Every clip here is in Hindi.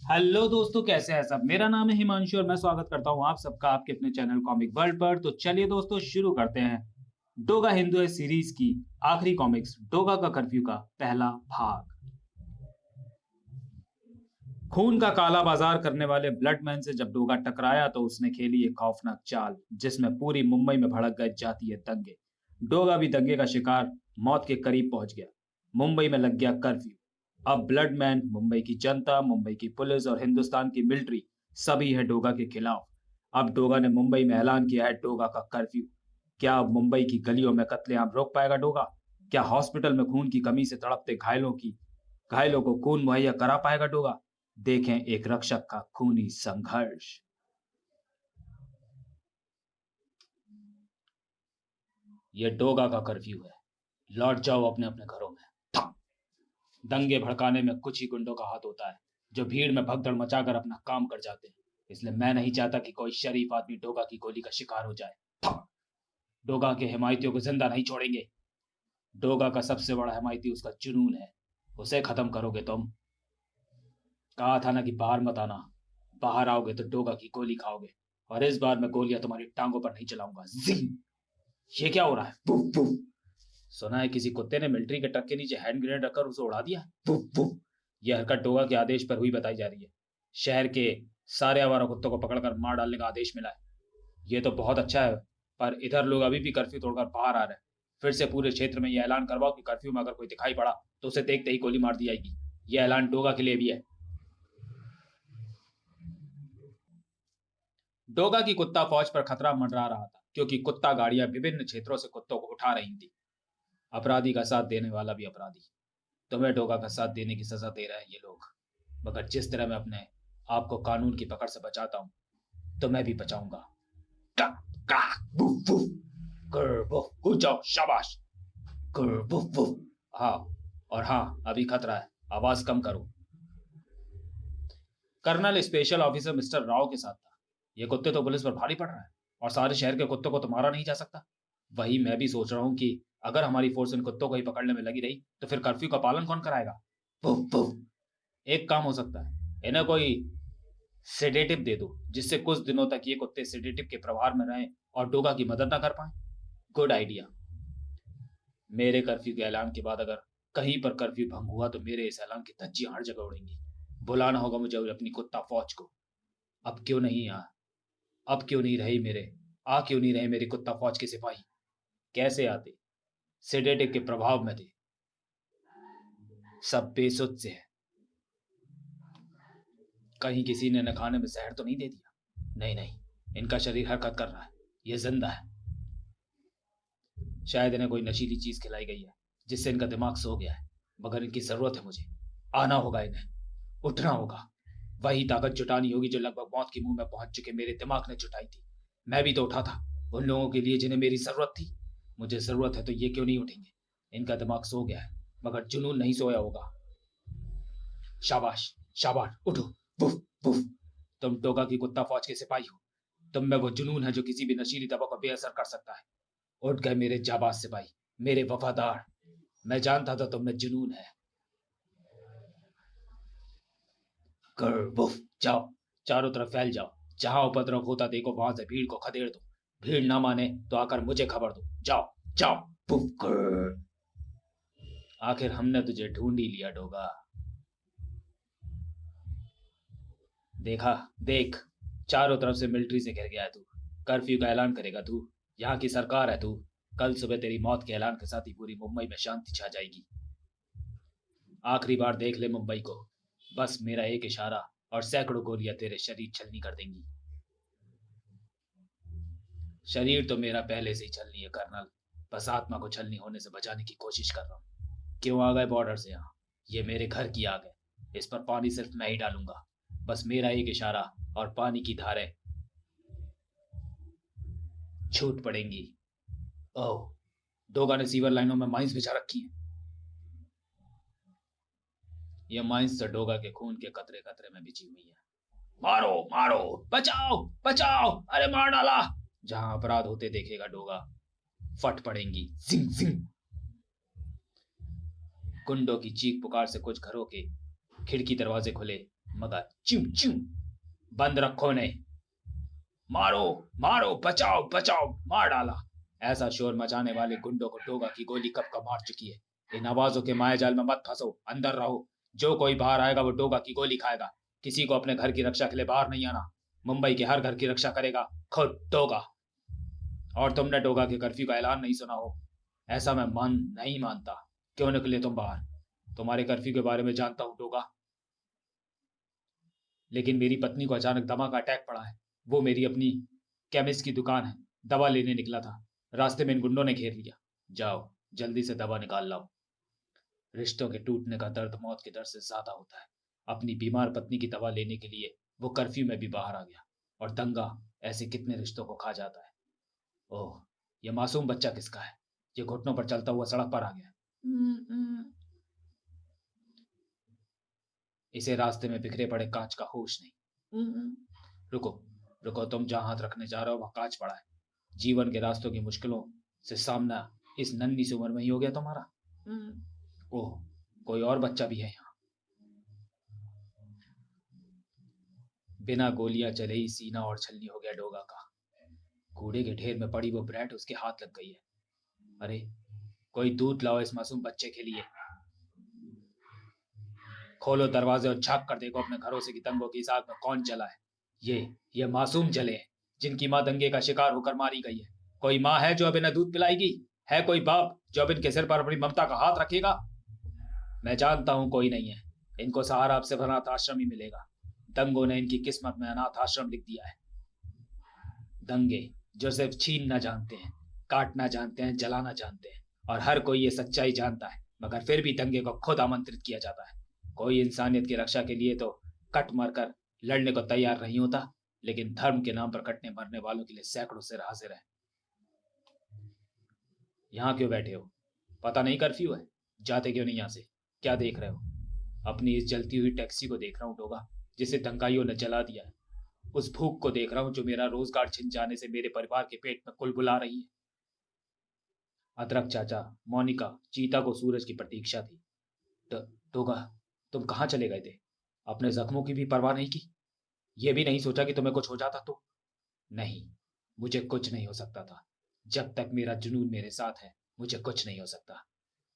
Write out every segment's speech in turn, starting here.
हेलो दोस्तों, कैसे हैं सब। मेरा नाम है हिमांशु और मैं स्वागत करता हूं आप सबका आपके अपने चैनल कॉमिक वर्ल्ड पर। तो चलिए दोस्तों, शुरू करते हैं डोगा हिंदू है सीरीज की आखिरी कॉमिक्स डोगा का कर्फ्यू का पहला भाग। खून का काला बाजार करने वाले ब्लडमैन से जब डोगा टकराया तो उसने खेली एक खौफनाक चाल जिसमें पूरी मुंबई में भड़क गए जातीय दंगे। डोगा भी दंगे का शिकार मौत के करीब पहुंच गया। मुंबई में लग गया कर्फ्यू। अब ब्लडमैन, मुंबई की जनता, मुंबई की पुलिस और हिंदुस्तान की मिलिट्री सभी है डोगा के खिलाफ। अब डोगा ने मुंबई में ऐलान किया है डोगा का कर्फ्यू। क्या अब मुंबई की गलियों में कत्लेआम रोक पाएगा डोगा? क्या हॉस्पिटल में खून की कमी से तड़पते घायलों को खून मुहैया करा पाएगा डोगा? देखें एक रक्षक का खूनी संघर्ष। यह डोगा का कर्फ्यू है। लौट जाओ अपने अपने घरों में। दंगे भड़काने में कुछ ही गुंडों का हाथ होता है जो भीड़ में भगदड़ मचाकर अपना काम कर जाते हैं। इसलिए मैं नहीं चाहता कि कोई शरीफ आदमी डोगा की गोली का शिकार हो जाए। डोगा के हिमायतियों को जिंदा नहीं छोड़ेंगे। डोगा का सबसे बड़ा हिमायती उसका जुनून है। उसे खत्म करोगे तुम। कहा था ना कि बाहर मत आना। बाहर आओगे तो डोगा की गोली खाओगे। और इस बार मैं गोलियां तुम्हारी टांगों पर नहीं चलाऊंगा। जिंग! ये क्या हो रहा है? Puff puff. सुना है किसी कुत्ते ने मिलिट्री के ट्रक के नीचे हैंड ग्रेनेड रखकर उसे उड़ा दिया। Puff puff. यह हरकत डोगा के आदेश पर हुई बताई जा रही है। शहर के सारे आवारा कुत्तों को पकड़कर मार डालने का आदेश मिला है। यह तो बहुत अच्छा है, पर इधर लोग अभी भी कर्फ्यू तोड़कर बाहर आ रहे हैं। फिर से पूरे क्षेत्र में यह ऐलान करवाओ कि कर्फ्यू में अगर कोई दिखाई पड़ा तो उसे देखते ही गोली मार दी जाएगी। यह ऐलान डोगा के लिए भी है। डोगा की कुत्ता फौज पर खतरा मंडरा रहा था क्योंकि कुत्ता गाड़ियां विभिन्न क्षेत्रों से कुत्तों को उठा रही थी। अपराधी का साथ देने वाला भी अपराधी। तुम्हें डोगा का साथ देने की सजा दे रहे हैं ये लोग। मगर जिस तरह मैं अपने आप को कानून की पकड़ से बचाता हूं तो मैं भी बचाऊंगा। का, का, बुफ, बुफ, कर, बुफ, कूद जाओ, शाबाश। कर, बुफ, बुफ। हाँ, और हाँ, अभी खतरा है, आवाज कम करो। Colonel special officer mister Rao के साथ था। ये कुत्ते तो पुलिस पर भारी पड़ रहा है और सारे शहर के कुत्तों को तो मारा नहीं जा सकता। वही मैं भी सोच रहा हूँ कि अगर हमारी फोर्स इन कुत्तों को ही पकड़ने में लगी रही तो फिर कर्फ्यू का पालन कौन कराएगा? Puff, puff. एक काम हो सकता है, इन्हें कोई सेडेटिव दे दो जिससे कुछ दिनों तक ये कुत्ते सेडेटिव के प्रभार में रहें और डोगा की मदद ना कर पाए। Good idea. मेरे कर्फ्यू के ऐलान के बाद अगर कहीं पर कर्फ्यू भंग हुआ तो मेरे इस ऐलान की धज्जियां हर जगह उड़ेंगी। बुलाना होगा मुझे और अपनी कुत्ता फौज को। अब क्यों नहीं आ अब क्यों नहीं रहे मेरे आ क्यों नहीं रहे मेरे कुत्ता फौज के सिपाही? कैसे आते? सेडेटिव के प्रभाव में थे। सब बेसुध से है। कहीं किसी ने न खाने में जहर तो नहीं दे दिया? नहीं नहीं, इनका शरीर हरकत कर रहा है। यह जिंदा है। शायद इन्हें कोई नशीली चीज खिलाई गई है जिससे इनका दिमाग सो गया है। मगर इनकी जरूरत है मुझे। आना होगा इन्हें। उठना होगा। वही ताकत जुटानी होगी जो लगभग मौत के मुंह में पहुंच चुके मेरे दिमाग ने जुटाई थी। मैं भी तो उठा था उन लोगों के लिए जिन्हें मेरी जरूरत थी। मुझे जरूरत है तो ये क्यों नहीं उठेंगे? इनका दिमाग सो गया है मगर जुनून नहीं सोया होगा। शाबाश, शाबाश, उठो। बुफ, बुफ। तुम डोगा की कुत्ता फौज के सिपाही हो। तुम में वो जुनून है जो किसी भी नशीली दवा को बेअसर कर सकता है। उठ गए मेरे जाबाज सिपाही, मेरे वफादार। मैं जानता था तुम में जुनून है। कर, बुफ। जाओ, चारों तरफ फैल जाओ। जहां उपद्रव होता देखो वहां से भीड़ को खदेड़ दो। भीड़ ना माने तो आकर मुझे खबर दो। जाओ, जाओ। बुफ, कर। आखिर हमने तुझे ढूंढ ही लिया डोगा। देखा, देख, चारों तरफ से मिलिट्री से घिर गया है तू। कर्फ्यू का ऐलान करेगा तू। यहाँ की सरकार है तू। कल सुबह तेरी मौत के ऐलान के साथ ही पूरी मुंबई में शांति छा जाएगी। आखिरी बार देख ले मुंबई को। बस मेरा एक इशारा और सैकड़ों गोलियां तेरे शरीर छलनी कर देंगी। शरीर तो मेरा पहले से ही छलनी है कर्नल। बस आत्मा को छलनी होने से बचाने की कोशिश कर रहा हूँ। क्यों आ गए बॉर्डर से यहाँ? ये मेरे घर की आग है। इस पर पानी सिर्फ मैं ही डालूंगा। बस मेरा एक इशारा और पानी की धारें छूट पड़ेंगी। ओह, डोगा ने सीवर लाइनों में माइंस बिछा रखी हैं। ये माइंस तो डोगा के खून के कतरे कतरे में बिछी हुई है। मारो, मारो, बचाओ, बचाओ, अरे मार डाला। जहां अपराध होते देखेगा डोगा, फट पड़ेंगी। जिंग जिंग। गुंडों की चीख पुकार से कुछ घरों के खिड़की दरवाजे खुले। मगर च्यू च्यू, बंद रखो ने, मारो मारो, बचाओ बचाओ, मार डाला। ऐसा शोर मचाने वाले गुंडों को डोगा की गोली कब कब मार चुकी है। इन आवाजों के मायाजाल में मत फंसो, अंदर रहो। जो कोई बाहर आएगा वो डोगा की गोली खाएगा। किसी को अपने घर की रक्षा के लिए बाहर नहीं आना। मुंबई के हर घर की रक्षा करेगा खुद डोगा। और तुमने डोगा के कर्फ्यू का ऐलान नहीं सुना हो, ऐसा मैं नहीं मानता। क्यों निकले तुम बाहर? तुम्हारे कर्फ्यू के बारे में जानता हूं डोगा, लेकिन मेरी पत्नी को अचानक दमा का अटैक पड़ा है। वो मेरी अपनी केमिस्ट की दुकान है, दवा लेने निकला था, रास्ते में इन गुंडों ने घेर लिया। जाओ जल्दी से दवा निकाल लाओ। रिश्तों के टूटने का दर्द मौत के दर्द से ज्यादा होता है। अपनी बीमार पत्नी की दवा लेने के लिए वो कर्फ्यू में भी बाहर आ गया, और दंगा ऐसे कितने रिश्तों को खा जाता है। ओह, ये मासूम बच्चा किसका है? ये घुटनों पर चलता हुआ सड़क पर आ गया। इसे रास्ते में बिखरे पड़े कांच का होश नहीं। रुको रुको, तुम जहां हाथ रखने जा रहे हो वहां कांच पड़ा है। जीवन के रास्तों की मुश्किलों से सामना इस नन्ही सी उम्र में ही हो गया तुम्हारा। ओह, कोई और बच्चा भी है यहाँ। बिना गोलियां चले ही सीना और छलनी हो गया डोगा का। कूड़े के ढेर में पड़ी वो ब्रेड उसके हाथ लग गई है। अरे, कोई दूध लाओ इस मासूम बच्चे के लिए। खोलो दरवाजे और झांक कर देखो अपने घरों से कि दंगों की इस आग में कौन जला है। ये मासूम जले हैं, जिनकी माँ दंगे का शिकार होकर मारी गई है। कोई माँ है जो अब इन्हें दूध पिलाएगी? है कोई बाप जो अब इनके सिर पर अपनी ममता का हाथ रखेगा? मैं जानता हूं कोई नहीं है। इनको सहारा अब सिर्फ अनाथ आश्रम ही मिलेगा। दंगों ने इनकी किस्मत में अनाथ आश्रम लिख दिया है। दंगे जो सिर्फ छीनना जानते हैं, काटना जानते हैं, जलाना जानते हैं, और हर कोई ये सच्चाई जानता है, मगर फिर भी दंगे को खुद आमंत्रित किया जाता है। कोई इंसानियत की रक्षा के लिए तो कट मरकर लड़ने को तैयार नहीं होता, लेकिन धर्म के नाम पर कटने मरने वालों के लिए सैकड़ों सिर हाजिर है। यहाँ क्यों बैठे हो? पता नहीं कर्फ्यू है? जाते क्यों नहीं यहाँ से? क्या देख रहे हो? अपनी इस जलती हुई टैक्सी को देख रहा हूँ डोगा, जिसे दंगाइयों ने जला दिया है। उस भूख को देख रहा हूँ जो मेरा रोजगार छिन जाने से मेरे परिवार के पेट में कुलबुला रही है। अदरक चाचा, मोनिका, चीता को सूरज की प्रतीक्षा थी। डोगा, तुम कहाँ चले गए थे? अपने जख्मों की भी परवाह नहीं की? यह भी नहीं सोचा कि तुम्हें कुछ हो जाता तो? नहीं, मुझे कुछ नहीं हो सकता था। जब तक मेरा जुनून मेरे साथ है, मुझे कुछ नहीं हो सकता।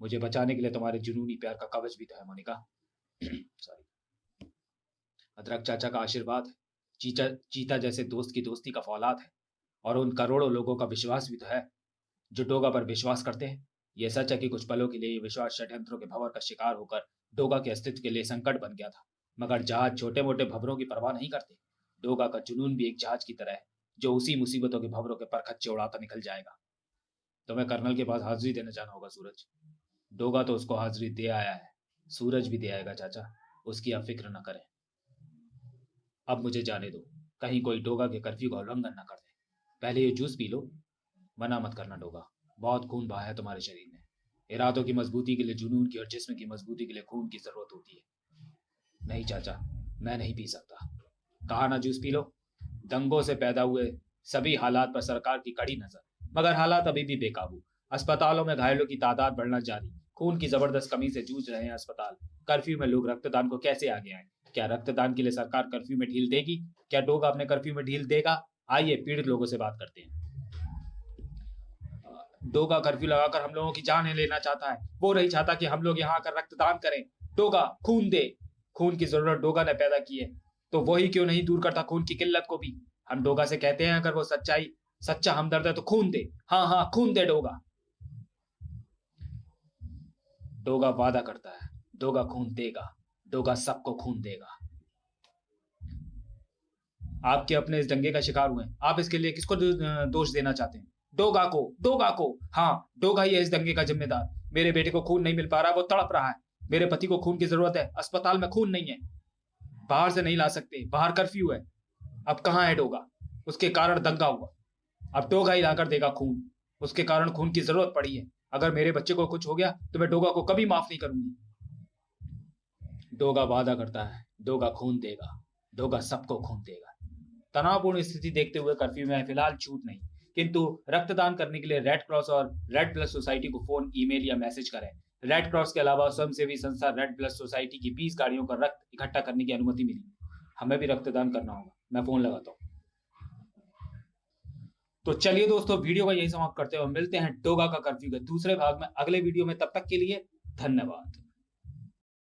मुझे बचाने के लिए तुम्हारे जुनूनी प्यार का कवच भी तो है मोनिका। सॉरी। अदरक चाचा का आशीर्वाद है, चीता जैसे दोस्त की दोस्ती का फौलाद है, और उन करोड़ों लोगों का विश्वास भी तो है जो डोगा पर विश्वास करते हैं। यह सच है कि कुछ पलों के लिए ये विश्वास षड्यंत्रों के भंवर का शिकार होकर डोगा के अस्तित्व के लिए संकट बन गया था, मगर जहाज छोटे मोटे भंवरों की परवाह नहीं करते। डोगा का जुनून भी एक जहाज की तरह है जो उसी मुसीबतों के भंवरों के परखच्चे उड़ाता निकल जाएगा। तुम्हें कर्नल के पास हाजिरी देने जाना होगा सूरज। डोगा तो उसको हाजिरी दे आया है, सूरज भी दे आएगा चाचा, उसकी आप फिक्र न करें। अब मुझे जाने दो, कहीं कोई डोगा के कर्फ्यू का उल्लंघन न कर दे। पहले ये जूस पी लो। मना मत करना डोगा, बहुत खून बहा है तुम्हारे शरीर में। इरादों की मजबूती के लिए जुनून की और जिस्म की मजबूती के लिए खून की जरूरत होती है। नहीं चाचा, मैं नहीं पी सकता। कहा ना जूस पी लो। दंगों से पैदा हुए सभी हालात पर सरकार की कड़ी नजर, मगर हालात अभी भी बेकाबू। अस्पतालों में घायलों की तादाद बढ़ना जारी, खून की जबरदस्त कमी से जूझ रहे हैं अस्पताल। कर्फ्यू में लोग रक्तदान को कैसे आगे आए? क्या रक्तदान के लिए सरकार कर्फ्यू में ढील देगी? क्या डोगा अपने कर्फ्यू में ढील देगा? आइए पीड़ित लोगों से बात करते हैं। डोगा कर्फ्यू लगाकर हम लोगों की जानें लेना चाहता है। वो नहीं चाहता कि हम लोग यहाँ आकर रक्तदान करें। डोगा खून दे। खून की जरूरत डोगा ने पैदा की है, तो वही क्यों नहीं दूर करता खून की किल्लत को भी? हम डोगा से कहते हैं अगर वो सच्चा हमदर्द है तो खून दे। हाँ हाँ, खून दे डोगा। डोगा वादा करता है, डोगा खून देगा, डोगा सबको खून देगा। आपके अपने इस दंगे का शिकार हुए, आप इसके लिए किसको दोष देना चाहते हैं? डोगा को, डोगा को। हाँ, डोगा ही है इस दंगे का जिम्मेदार। मेरे बेटे को खून नहीं मिल पा रहा, वो तड़प रहा है। मेरे पति को खून की जरूरत है, अस्पताल में खून नहीं है, बाहर से नहीं ला सकते, बाहर कर्फ्यू है। अब कहाँ है डोगा? उसके कारण दंगा हुआ, अब डोगा ही लाकर देगा खून। उसके कारण खून की जरूरत पड़ी है। अगर मेरे बच्चे को कुछ हो गया तो मैं डोगा को कभी माफ नहीं करूंगी। डोगा वादा करता है, डोगा खून देगा, डोगा सबको खून देगा। तनावपूर्ण स्थिति देखते हुए कर्फ्यू में फिलहाल छूट नहीं, किंतु रक्तदान करने के लिए रेड क्रॉस और रेड प्लस सोसाइटी को फोन, ईमेल या मैसेज करें। रेड क्रॉस के अलावा स्वयंसेवी संस्था रेड ब्लड सोसाइटी की 20 गाड़ियों का रक्त इकट्ठा करने की अनुमति मिली। हमें भी रक्तदान करना होगा। मैं फोन लगाता हूँ। तो चलिए दोस्तों, वीडियो का यही समाप्त करते हुए मिलते हैं डोगा का कर्फ्यू के दूसरे भाग में अगले वीडियो में। तब तक के लिए धन्यवाद।